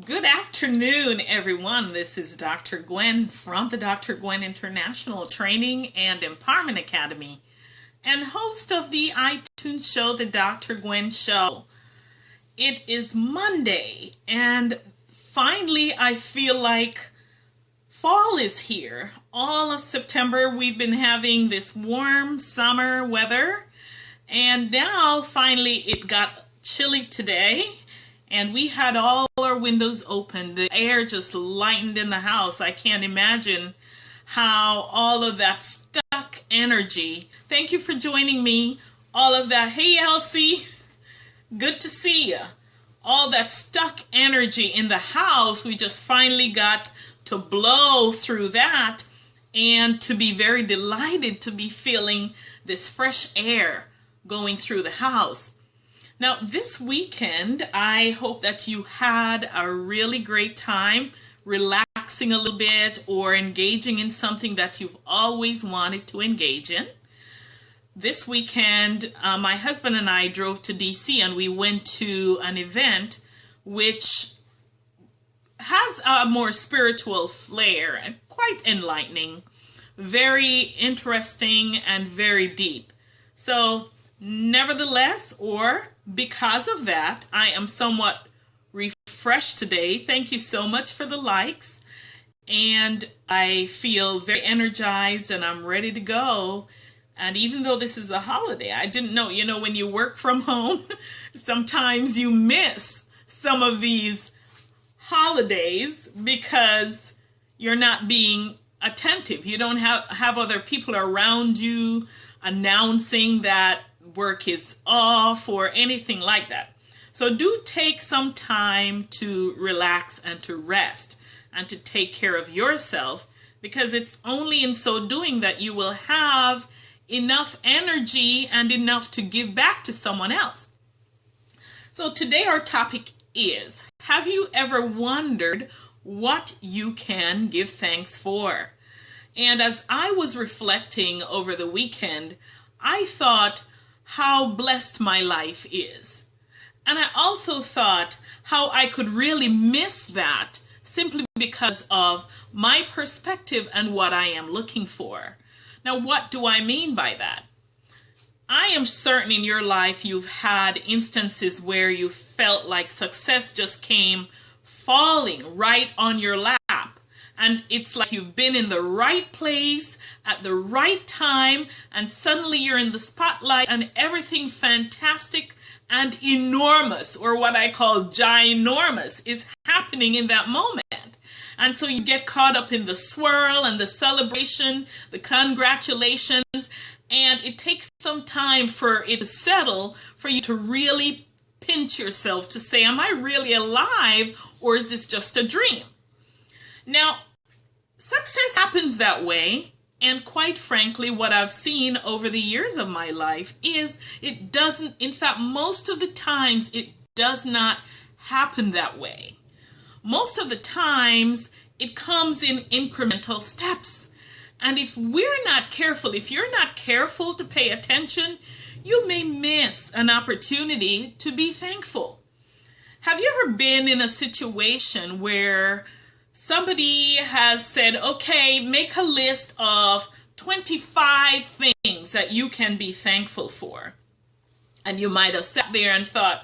Good afternoon, everyone. This is Dr. Gwen from the Dr. Gwen International Training and Empowerment Academy and host of the iTunes show, The Dr. Gwen Show. It is Monday, and finally I feel like fall is here. All of September we've been having this warm summer weather, and now finally it got chilly today. And we had all our windows open. The air just lightened in the house. I can't imagine how all of that stuck energy. Thank you for joining me. All of that. Hey, Elsie. Good to see you. All that stuck energy in the house, we just finally got to blow through that and to be very delighted to be feeling this fresh air going through the house. Now, this weekend, I hope that you had a really great time relaxing a little bit or engaging in something that you've always wanted to engage in. This weekend, my husband and I drove to DC and we went to an event which has a more spiritual flair and quite enlightening, very interesting and very deep. So, nevertheless, or because of that, I am somewhat refreshed today. Thank you so much for the likes. And I feel very energized and I'm ready to go. And even though this is a holiday, I didn't know, when you work from home, sometimes you miss some of these holidays because you're not being attentive. You don't have other people around you announcing that work is off or anything like that. So do take some time to relax and to rest and to take care of yourself, because it's only in so doing that you will have enough energy and enough to give back to someone else. So today our topic is, have you ever wondered what you can give thanks for? And as I was reflecting over the weekend, I thought how blessed my life is. And I also thought how I could really miss that simply because of my perspective and what I am looking for. Now, what do I mean by that? I am certain in your life you've had instances where you felt like success just came falling right on your lap. And it's like you've been in the right place at the right time, and suddenly you're in the spotlight and everything fantastic and enormous, or what I call ginormous, is happening in that moment. And so you get caught up in the swirl and the celebration, the congratulations, and it takes some time for it to settle, for you to really pinch yourself to say, am I really alive, or is this just a dream? Now, success happens that way, and quite frankly, what I've seen over the years of my life is it doesn't, in fact, most of the times it does not happen that way. Most of the times it comes in incremental steps. And if we're not careful, if you're not careful to pay attention, you may miss an opportunity to be thankful. Have you ever been in a situation where somebody has said, okay, make a list of 25 things that you can be thankful for? And you might have sat there and thought,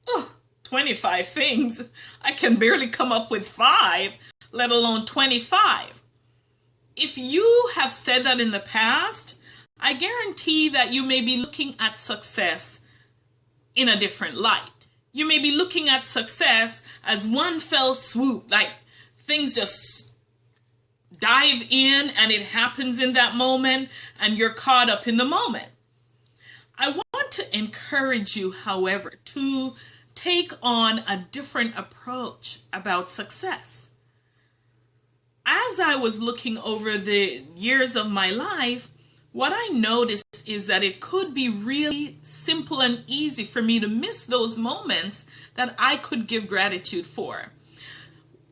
oh, 25 things? I can barely come up with 5, let alone 25. If you have said that in the past, I guarantee that you may be looking at success in a different light. You may be looking at success as one fell swoop, like things just dive in and it happens in that moment and you're caught up in the moment. I want to encourage you, however, to take on a different approach about success. As I was looking over the years of my life, what I noticed is that it could be really simple and easy for me to miss those moments that I could give gratitude for.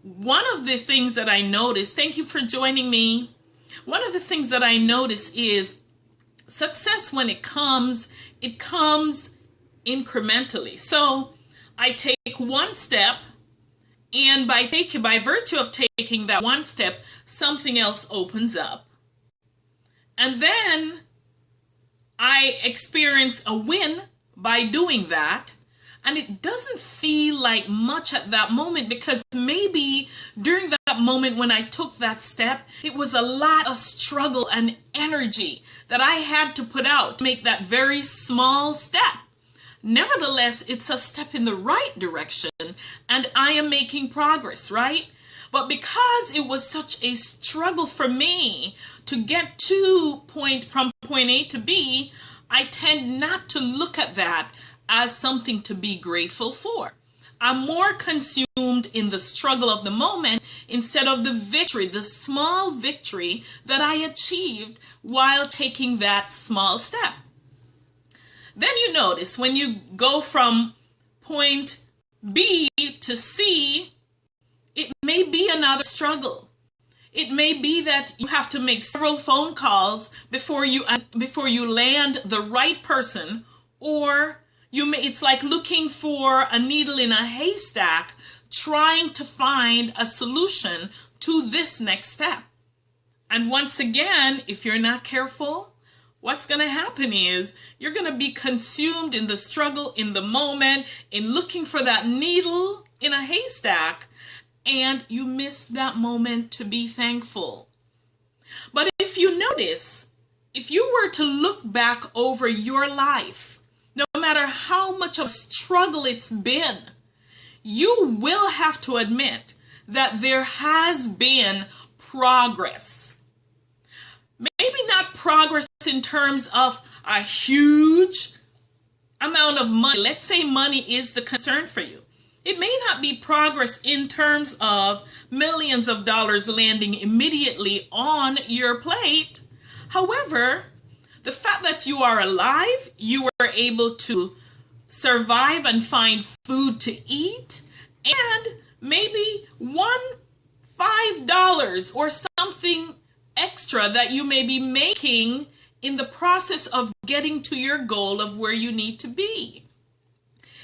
One of the things that I noticed, thank you for joining me. One of the things that I noticed is success, when it comes incrementally. So I take one step And by virtue of taking that one step, something else opens up. And then I experience a win by doing that. And it doesn't feel like much at that moment, because maybe during that moment when I took that step, it was a lot of struggle and energy that I had to put out to make that very small step. Nevertheless, it's a step in the right direction and I am making progress, right? But because it was such a struggle for me to get from point A to B, I tend not to look at that as something to be grateful for. I'm more consumed in the struggle of the moment instead of the victory, the small victory that I achieved while taking that small step. Then you notice when you go from point B to C, it may be another struggle. It may be that you have to make several phone calls before you land the right person, or it's like looking for a needle in a haystack, trying to find a solution to this next step. And once again, if you're not careful, what's going to happen is you're going to be consumed in the struggle, in the moment, in looking for that needle in a haystack, and you miss that moment to be thankful. But if you notice, if you were to look back over your life, no matter how much of a struggle it's been, you will have to admit that there has been progress. Maybe not progress in terms of a huge amount of money. Let's say money is the concern for you. It may not be progress in terms of millions of dollars landing immediately on your plate. However, the fact that you are alive, you were able to survive and find food to eat, and maybe $5 or something extra that you may be making in the process of getting to your goal of where you need to be.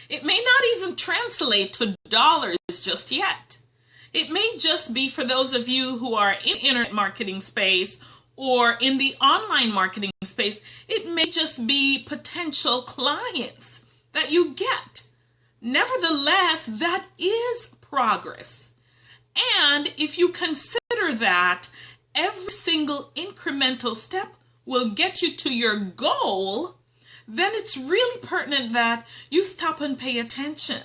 It may not even translate to dollars just yet. It may just be, for those of you who are in the internet marketing space or in the online marketing space, it may just be potential clients that you get. Nevertheless, that is progress. And if you consider that every single incremental step will get you to your goal, then it's really pertinent that you stop and pay attention.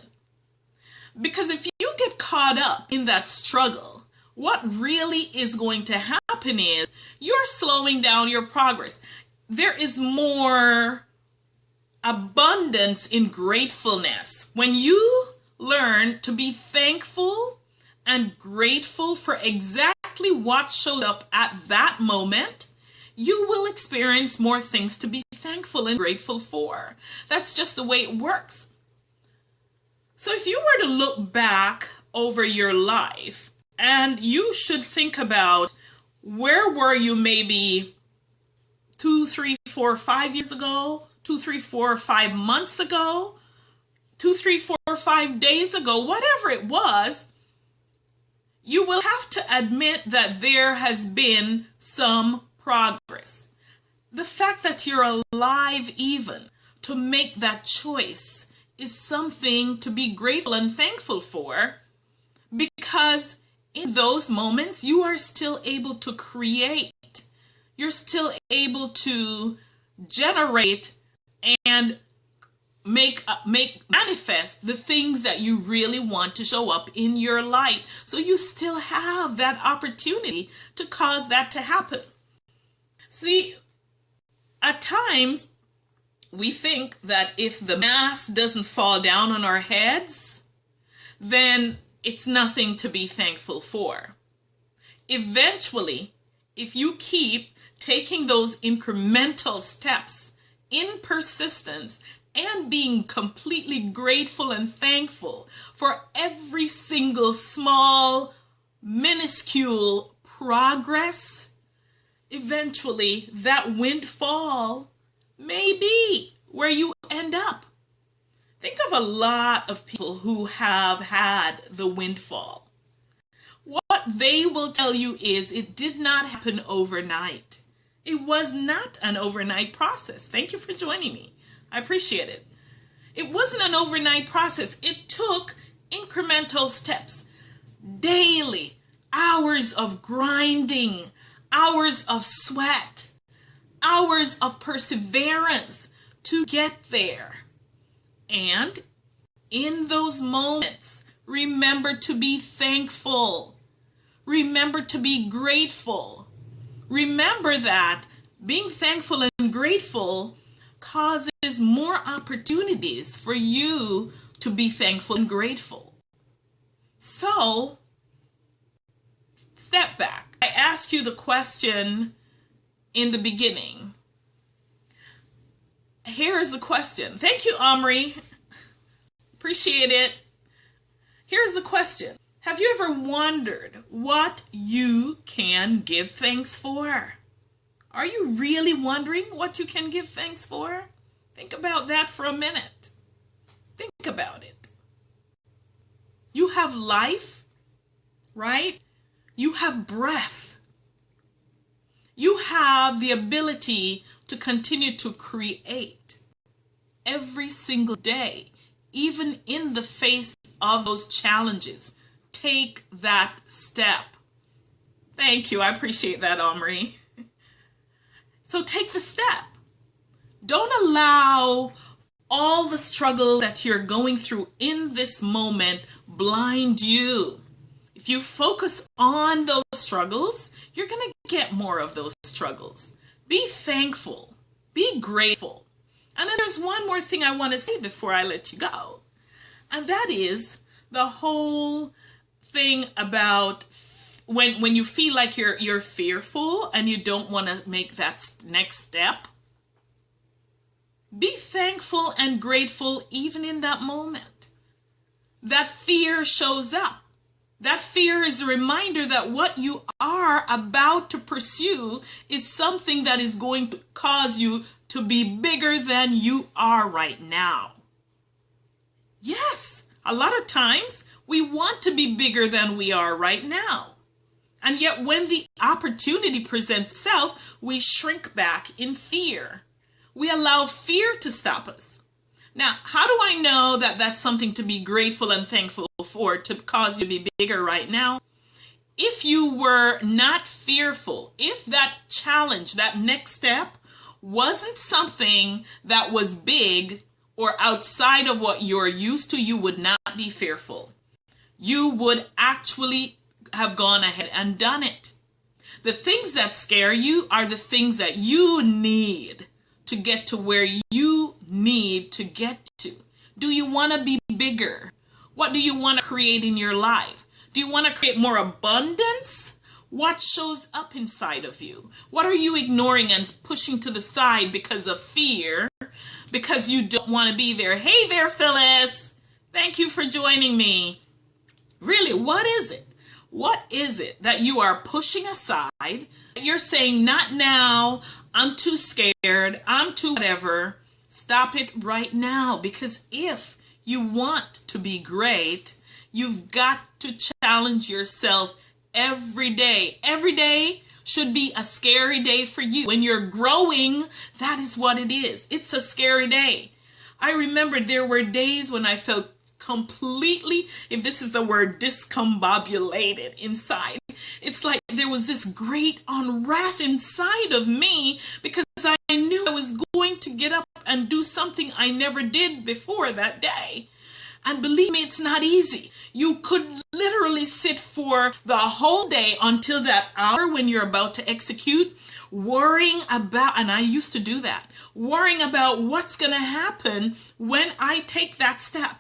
Because if you get caught up in that struggle, what really is going to happen is you're slowing down your progress. There is more abundance in gratefulness. When you learn to be thankful and grateful for exactly what showed up at that moment, you will experience more things to be thankful and grateful for. That's just the way it works. So if you were to look back over your life, and you should think about where were you maybe 2, 3, 4, 5 years ago, 2, 3, 4, 5 months ago, 2, 3, 4, 5 days ago, whatever it was, you will have to admit that there has been some progress. The fact that you're alive even to make that choice is something to be grateful and thankful for, because in those moments you are still able to create. You're still able to generate and make manifest the things that you really want to show up in your life. So you still have that opportunity to cause that to happen. See, at times we think that if the mask doesn't fall down on our heads, then it's nothing to be thankful for. Eventually, if you keep taking those incremental steps in persistence and being completely grateful and thankful for every single small, minuscule progress, eventually that windfall may be where you end up. Think of a lot of people who have had the windfall. What they will tell you is it did not happen overnight. It was not an overnight process. Thank you for joining me. I appreciate it. It wasn't an overnight process. It took incremental steps, daily, hours of grinding, hours of sweat, hours of perseverance to get there. And in those moments, remember to be thankful. Remember to be grateful. Remember that being thankful and grateful causes more opportunities for you to be thankful and grateful. So, step back. I asked you the question in the beginning. Here's the question. Thank you, Omri. Appreciate it. Here's the question. Have you ever wondered what you can give thanks for? Are you really wondering what you can give thanks for? Think about that for a minute. Think about it. You have life, right? You have breath. You have the ability to continue to create every single day, even in the face of those challenges. Take that step. Thank you. I appreciate that, Omri. So take the step. Don't allow all the struggle that you're going through in this moment blind you. If you focus on those struggles, you're going to get more of those struggles. Be thankful. Be grateful. And then there's one more thing I want to say before I let you go. And that is the whole thing about when you feel like you're fearful and you don't want to make that next step. Be thankful and grateful even in that moment. That fear shows up. That fear is a reminder that what you are about to pursue is something that is going to cause you to be bigger than you are right now. Yes, a lot of times we want to be bigger than we are right now. And yet when the opportunity presents itself, we shrink back in fear. We allow fear to stop us. Now, how do I know that that's something to be grateful and thankful for to cause you to be bigger right now? If you were not fearful, if that challenge, that next step, wasn't something that was big or outside of what you're used to, you would not be fearful. You would actually have gone ahead and done it. The things that scare you are the things that you need to get to where you need to get to. Do you want to be bigger? What do you want to create in your life? Do you want to create more abundance? What shows up inside of you? What are you ignoring and pushing to the side because of fear? Because you don't want to be there. Hey there, Phyllis. Thank you for joining me. Really, what is it? What is it that you are pushing aside? You're saying, not now. I'm too scared. I'm too whatever. Stop it right now. Because if you want to be great, you've got to challenge yourself every day. Every day should be a scary day for you. When you're growing, that is what it is. It's a scary day. I remember there were days when I felt completely, if this is the word, discombobulated inside. It's like there was this great unrest inside of me because I knew I was going to get up and do something I never did before that day. And believe me, it's not easy. You could literally sit for the whole day until that hour when you're about to execute, worrying about, and I used to do that, worrying about what's going to happen when I take that step.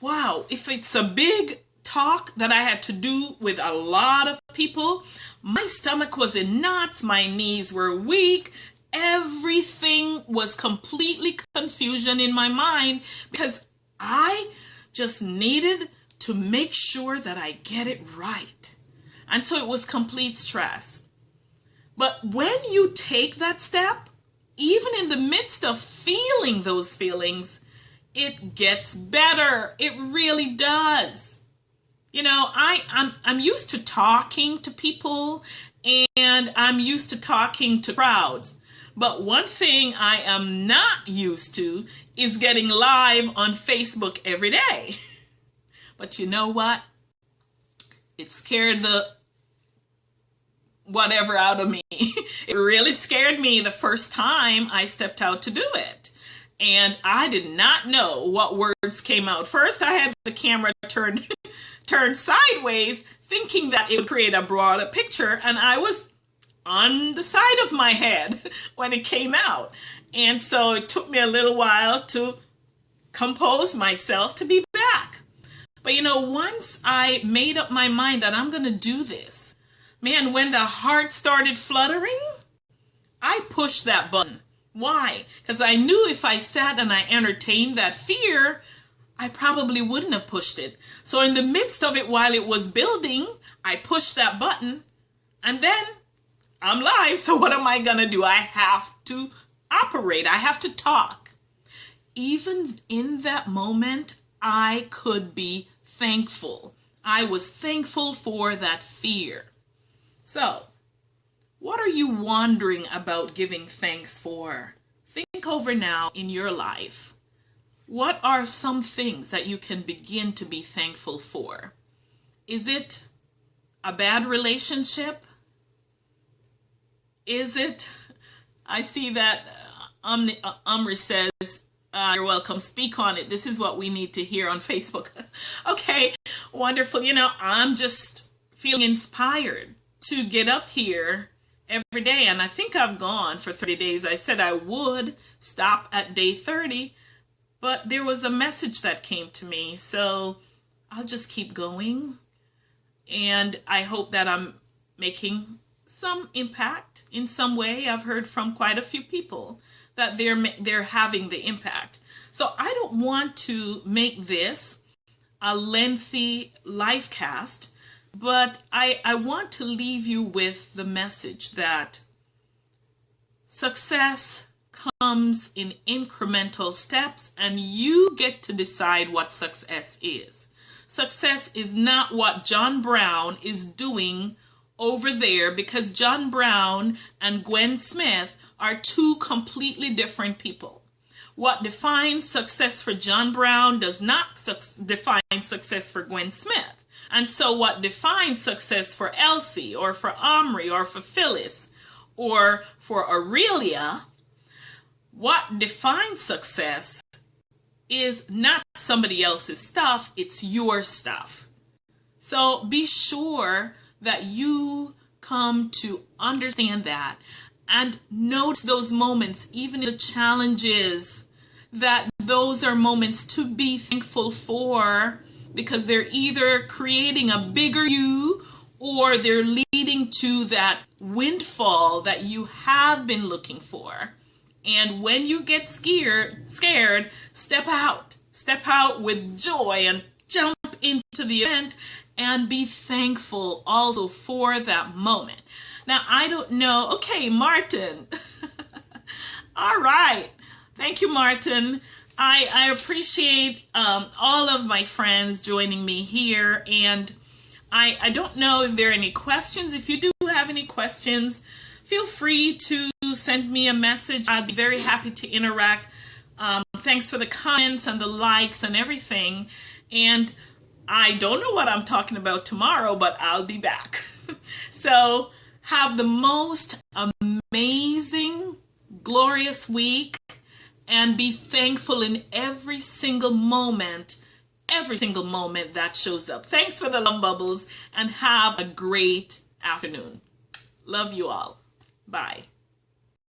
Wow, if it's a big talk that I had to do with a lot of people, my stomach was in knots, my knees were weak, everything was completely confusion in my mind because I just needed to make sure that I get it right. And so it was complete stress. But when you take that step, even in the midst of feeling those feelings, it gets better. It really does. You know, I'm used to talking to people, and I'm used to talking to crowds. But one thing I am not used to is getting live on Facebook every day. But you know what? It scared the whatever out of me. It really scared me the first time I stepped out to do it. And I did not know what words came out. First, I had the camera turned sideways, thinking that it would create a broader picture, and I was on the side of my head when it came out. And so it took me a little while to compose myself to be back. But you know, once I made up my mind that I'm going to do this, man, when the heart started fluttering, I pushed that button. Why? Because I knew if I sat and I entertained that fear, I probably wouldn't have pushed it. So in the midst of it, while it was building, I pushed that button, and then I'm live. So what am I going to do? I have to operate. I have to talk. Even in that moment, I could be thankful. I was thankful for that fear. So, what are you wondering about giving thanks for? Think over now in your life. What are some things that you can begin to be thankful for? Is it a bad relationship? Is it? I see that Umri says, you're welcome, speak on it. This is what we need to hear on Facebook. Okay, wonderful. You know, I'm just feeling inspired to get up here every day. And I think I've gone for 30 days. I said I would stop at day 30, but there was a message that came to me. So I'll just keep going. And I hope that I'm making some impact in some way. I've heard from quite a few people that they're having the impact. So I don't want to make this a lengthy live cast, but I want to leave you with the message that success comes in incremental steps, and you get to decide what success is. Success is not what John Brown is doing over there, because John Brown and Gwen Smith are two completely different people. What defines success for John Brown does not define success for Gwen Smith. And so what defines success for Elsie or for Omri or for Phyllis or for Aurelia, what defines success is not somebody else's stuff, it's your stuff. So be sure that you come to understand that and notice those moments, even the challenges, that those are moments to be thankful for, because they're either creating a bigger you or they're leading to that windfall that you have been looking for. And when you get scared, step out with joy and jump into the event and be thankful also for that moment. Now, I don't know. Okay, Martin. All right. Thank you, Martin. I appreciate all of my friends joining me here. And I don't know if there are any questions. If you do have any questions, feel free to send me a message. I'd be very happy to interact. Thanks for the comments and the likes and everything. And I don't know what I'm talking about tomorrow, but I'll be back. So have the most amazing, glorious week, and be thankful in every single moment that shows up. Thanks for the love bubbles, and have a great afternoon. Love you all. Bye.